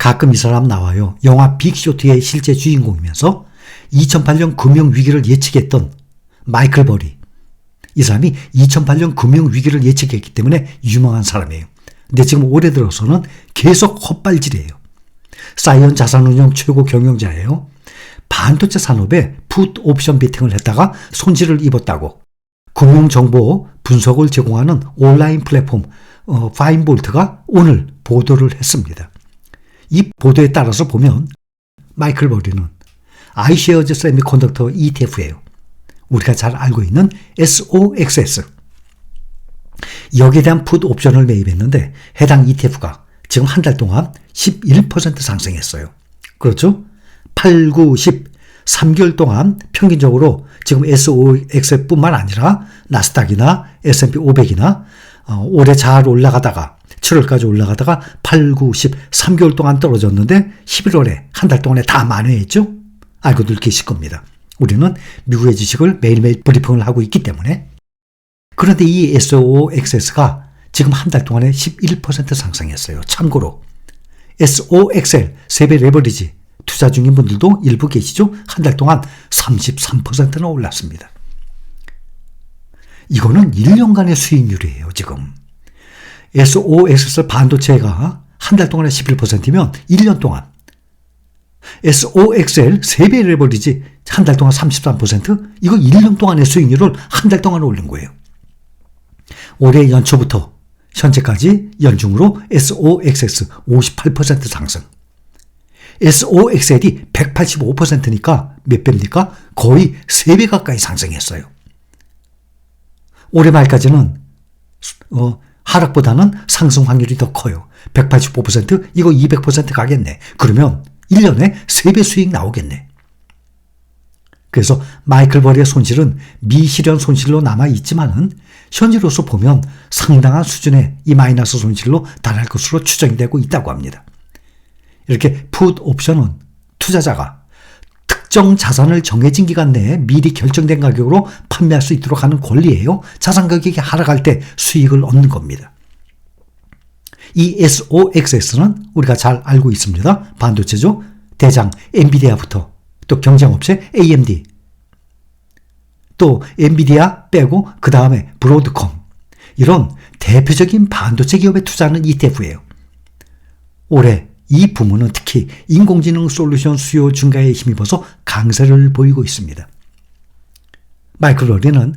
가끔 이 사람 나와요. 영화 빅쇼트의 실제 주인공이면서 2008년 금융위기를 예측했던 마이클 버리. 이 사람이 2008년 금융위기를 예측했기 때문에 유명한 사람이에요. 근데 지금 올해 들어서는 계속 헛발질이에요. 사이언 자산운용 최고 경영자예요. 반도체 산업에 풋 옵션 베팅을 했다가 손실을 입었다고 금융정보 분석을 제공하는 온라인 플랫폼 파인볼트가 오늘 보도를 했습니다. 이 보도에 따라서 보면 마이클 버리는 아이쉐어즈 세미컨덕터 ETF예요. 우리가 잘 알고 있는 SOXS. 여기에 대한 풋 옵션을 매입했는데 해당 ETF가 지금 한 달 동안 11% 상승했어요. 그렇죠? 8, 9, 10, 3개월 동안 평균적으로 지금 SOX뿐만 아니라 나스닥이나 S&P 500이나 올해 잘 올라가다가 7월까지 올라가다가 8, 9, 10, 3개월 동안 떨어졌는데 11월에 한 달 동안에 다 만회했죠? 알고들 계실 겁니다. 우리는 미국의 지식을 매일매일 브리핑을 하고 있기 때문에. 그런데 이 SOXS가 지금 한 달 동안에 11% 상승했어요. 참고로 SOXL 세배 레버리지 투자 중인 분들도 일부 계시죠? 한 달 동안 33%나 올랐습니다. 이거는 1년간의 수익률이에요. 지금 SOXS 반도체가 한 달 동안에 11%이면 1년 동안 SOXL 세배 레버리지 한 달 동안 33%? 이거 1년 동안의 수익률을 한 달 동안 올린 거예요. 올해 연초부터 현재까지 연중으로 SOXS 58% 상승. SOXL이 185%니까 몇 배입니까? 거의 3배 가까이 상승했어요. 올해 말까지는 하락보다는 상승 확률이 더 커요. 185% 이거 200% 가겠네. 그러면 1년에 3배 수익 나오겠네. 그래서 마이클 버리의 손실은 미실현 손실로 남아있지만은 현재로서 보면 상당한 수준의 이 마이너스 손실로 달할 것으로 추정이 되고 있다고 합니다. 이렇게 풋 옵션은 투자자가 특정 자산을 정해진 기간 내에 미리 결정된 가격으로 판매할 수 있도록 하는 권리예요. 자산 가격이 하락할 때 수익을 얻는 겁니다. 이 SOXS는 우리가 잘 알고 있습니다. 반도체죠. 대장 엔비디아부터 또 경쟁업체 AMD, 또 엔비디아 빼고 그 다음에 브로드컴, 이런 대표적인 반도체 기업에 투자하는 ETF예요. 올해 이 부문은 특히 인공지능 솔루션 수요 증가에 힘입어서 강세를 보이고 있습니다. 마이클 버리는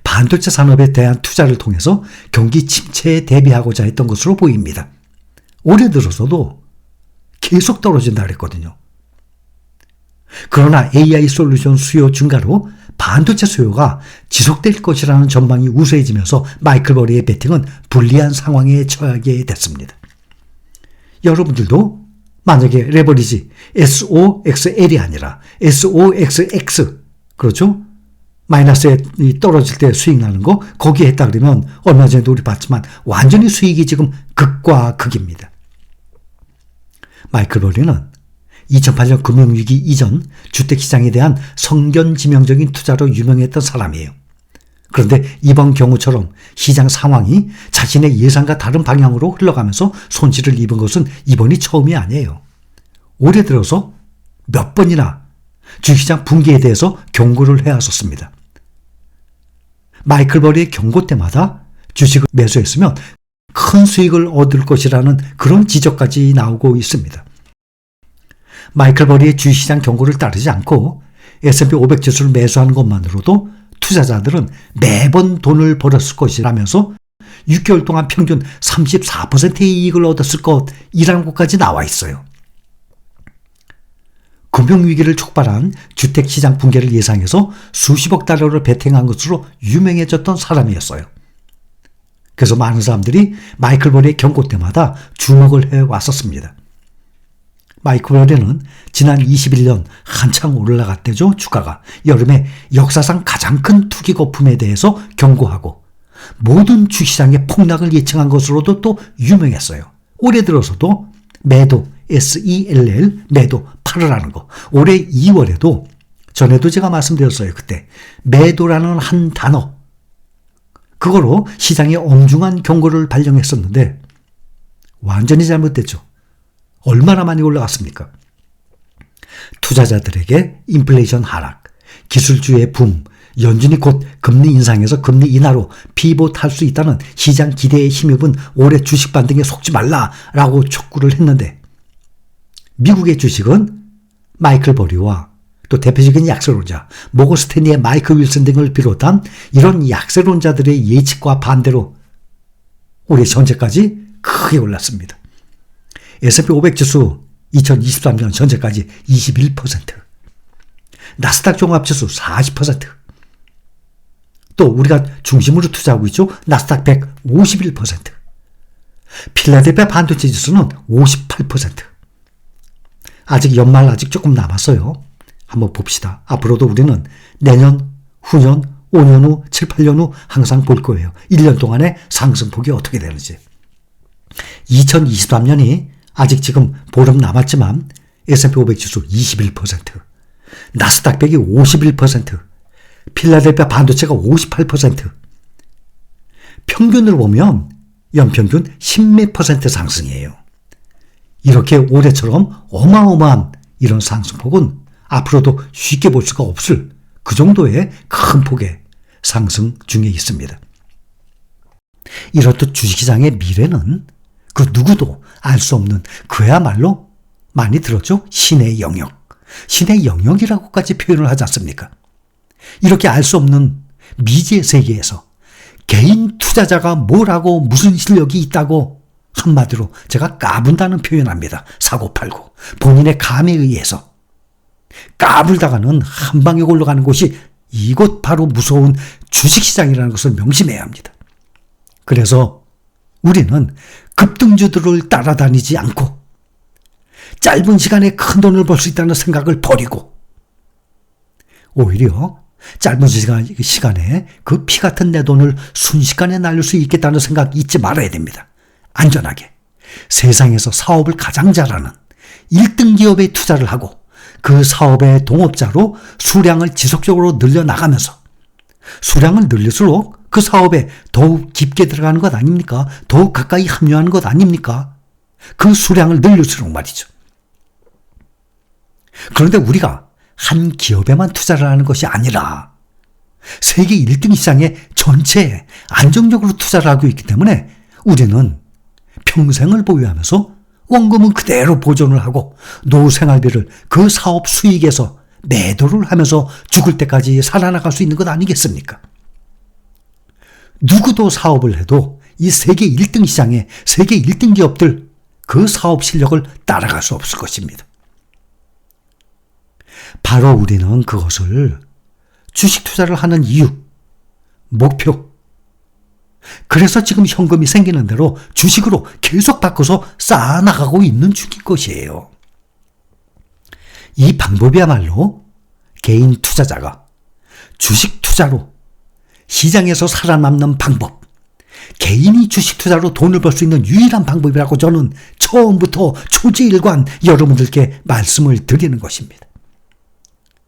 반도체 산업에 대한 투자를 통해서 경기 침체에 대비하고자 했던 것으로 보입니다. 올해 들어서도 계속 떨어진다 그랬거든요. 그러나 AI 솔루션 수요 증가로 반도체 수요가 지속될 것이라는 전망이 우세해지면서 마이클 버리의 베팅은 불리한 상황에 처하게 됐습니다. 여러분들도 만약에 레버리지 SOXL이 아니라 SOXX, 그렇죠? 마이너스에 떨어질 때 수익 나는 거 거기에 했다 그러면 얼마 전에도 우리 봤지만 완전히 수익이 지금 극과 극입니다. 마이클 버리는 2008년 금융위기 이전 주택시장에 대한 성견지명적인 투자로 유명했던 사람이에요. 그런데 이번 경우처럼 시장 상황이 자신의 예상과 다른 방향으로 흘러가면서 손실을 입은 것은 이번이 처음이 아니에요. 올해 들어서 몇 번이나 주식시장 붕괴에 대해서 경고를 해왔었습니다. 마이클 버리의 경고 때마다 주식을 매수했으면 큰 수익을 얻을 것이라는 그런 지적까지 나오고 있습니다. 마이클 버리의 주식시장 경고를 따르지 않고 S&P 500 지수를 매수하는 것만으로도 투자자들은 매번 돈을 벌었을 것이라면서 6개월 동안 평균 34%의 이익을 얻었을 것이라는 것까지 나와 있어요. 금융위기를 촉발한 주택시장 붕괴를 예상해서 수십억 달러를 베팅한 것으로 유명해졌던 사람이었어요. 그래서 많은 사람들이 마이클 버리의 경고 때마다 주목을 해왔었습니다. 마이클 버리는 지난 21년 한창 올라갈 때죠. 주가가 여름에 역사상 가장 큰 투기 거품에 대해서 경고하고 모든 주시장의 폭락을 예측한 것으로도 또 유명했어요. 올해 들어서도 매도 SELL 매도 팔으라는 거. 올해 2월에도 전에도 제가 말씀드렸어요. 그때 매도라는 한 단어 그거로 시장에 엄중한 경고를 발령했었는데 완전히 잘못됐죠. 얼마나 많이 올라갔습니까? 투자자들에게 인플레이션 하락, 기술주의 붐, 연준이 곧 금리 인상에서 금리 인하로 피봇할 수 있다는 시장 기대에 힘입은 올해 주식 반등에 속지 말라라고 촉구를 했는데 미국의 주식은 마이클 버리와 또 대표적인 약세론자 모건 스탠리의 마이클 윌슨 등을 비롯한 이런 약세론자들의 예측과 반대로 올해 현재까지 크게 올랐습니다. S&P 500 지수 2023년 현재까지 21%, 나스닥 종합지수 40%, 또 우리가 중심으로 투자하고 있죠. 나스닥 100 51%, 필라델피아 반도체 지수는 58%. 아직 연말 아직 조금 남았어요. 한번 봅시다. 앞으로도 우리는 내년, 후년, 5년 후, 7, 8년 후 항상 볼 거예요. 1년 동안의 상승폭이 어떻게 되는지. 2023년이 아직 지금 보름 남았지만 S&P 500 지수 21%, 나스닥 100이 51%, 필라델피아 반도체가 58%, 평균으로 보면 연평균 10몇 % 상승이에요. 이렇게 올해처럼 어마어마한 이런 상승폭은 앞으로도 쉽게 볼 수가 없을 그 정도의 큰 폭의 상승 중에 있습니다. 이렇듯 주식시장의 미래는 그 누구도 알 수 없는 그야말로 많이 들었죠? 신의 영역. 신의 영역이라고까지 표현을 하지 않습니까? 이렇게 알 수 없는 미지의 세계에서 개인 투자자가 뭘 하고 무슨 실력이 있다고 한마디로 제가 까분다는 표현합니다. 사고팔고 본인의 감에 의해서 까불다가는 한 방에 올라가는 곳이 이곳 바로 무서운 주식시장이라는 것을 명심해야 합니다. 그래서 우리는 급등주들을 따라다니지 않고 짧은 시간에 큰 돈을 벌 수 있다는 생각을 버리고 오히려 짧은 시간에 그 피 같은 내 돈을 순식간에 날릴 수 있겠다는 생각 잊지 말아야 됩니다. 안전하게 세상에서 사업을 가장 잘하는 1등 기업에 투자를 하고 그 사업의 동업자로 수량을 지속적으로 늘려나가면서 수량을 늘릴수록 그 사업에 더욱 깊게 들어가는 것 아닙니까? 더욱 가까이 합류하는 것 아닙니까? 그 수량을 늘릴수록 말이죠. 그런데 우리가 한 기업에만 투자를 하는 것이 아니라 세계 1등 시장에 전체에 안정적으로 투자를 하고 있기 때문에 우리는 평생을 보유하면서 원금은 그대로 보존을 하고 노후 생활비를 그 사업 수익에서 매도를 하면서 죽을 때까지 살아나갈 수 있는 것 아니겠습니까? 누구도 사업을 해도 이 세계 1등 시장에 세계 1등 기업들 그 사업 실력을 따라갈 수 없을 것입니다. 바로 우리는 그것을 주식 투자를 하는 이유, 목표, 그래서 지금 현금이 생기는 대로 주식으로 계속 바꿔서 쌓아나가고 있는 중인 것이에요. 이 방법이야말로 개인 투자자가 주식 투자로 시장에서 살아남는 방법, 개인이 주식 투자로 돈을 벌 수 있는 유일한 방법이라고 저는 처음부터 초지일관 여러분들께 말씀을 드리는 것입니다.